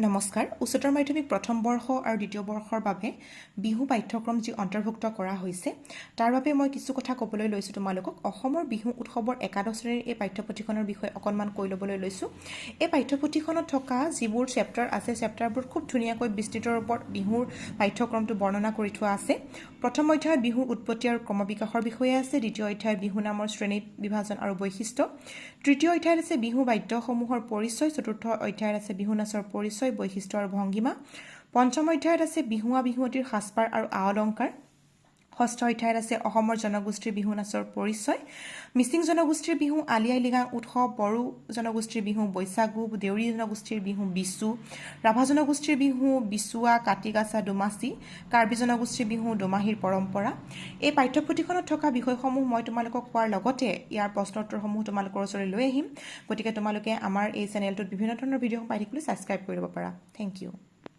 নমস্কাৰ উচ্চতৰ মাধ্যমিক প্ৰথম বৰ্ষ আৰু দ্বিতীয় বৰ্ষৰ বাবে বিহু পাঠ্যক্ৰম যি অন্তৰ্ভুক্ত কৰা হৈছে তাৰ বাবে মই কিছু কথা ক'বলৈ লৈছো তোমালোকক অসমৰ বিহু উৎসৱৰ একাদশ শ্ৰেণীৰ এই পাঠ্যপুথিখনৰ বিষয়ে অকণমান কৈ ল'বলৈ লৈছো এই পাঠ্যপুথিখনত থকা যিবোৰ চেপ্টাৰ আছে চেপ্টাৰবোৰ খুব ধুনীয়াকৈ বিস্তৃত ৰূপত বিহুৰ পাঠ্যক্ৰমটো বৰ্ণনা কৰি থোৱা আছে প্ৰথম অধ্যায়ত বিহুৰ উৎপত্তি আৰু ক্ৰমবিকাশৰ বিষয়ে আছে দ্বিতীয় অধ্যায়ত বিহু নামৰ শ্ৰেণী বিভাজন আৰু বৈশিষ্ট্য তৃতীয় অধ্যায়ত আছে বিহু বাদ্যসমূহৰ পৰিচয় চতুৰ্থ অধ্যায়ত আছে বিহু নাচৰ পৰিচয় বৈশিষ্ট্য আৰু ভংগিমা পঞ্চম অধ্যায়ত আছে বিহুৱা বিহুৱতীৰ সাজপাৰ আৰু আলংকাৰ ষষ্ঠ অধ্যায়ত আছে অসমৰ জনগোষ্ঠীৰ বিহু নাচৰ পৰিচয় মিচিং জনগোষ্ঠীৰ বিহু আলি আই লৃগাং উৎসৱ বড়ো জনগোষ্ঠীৰ বিহু বৈশাগু দেউৰী জনগোষ্ঠীৰ বিহু বিচু ৰাভা জনগোষ্ঠীৰ বিহু বিচুৱা কাটিগাছা দুমাচি কাৰ্বি জনগোষ্ঠীৰ বিহু দুমাহীৰ পৰম্পৰা এই পাঠ্যপুথিখনত থকা বিষয়সমূহ মই তোমালোকক কোৱাৰ লগতে ইয়াৰ প্ৰশ্নোত্তৰসমূহ তোমালোকৰ ওচৰলৈ লৈ আহিম গতিকে তোমালোকে আমাৰ এই চেনেলটোত বিভিন্ন ধৰণৰ ভিডিঅ' পাই থাকিবলৈ সাবস্ক্ৰাইব কৰি ল'ব পাৰা থ্যাংক ইউ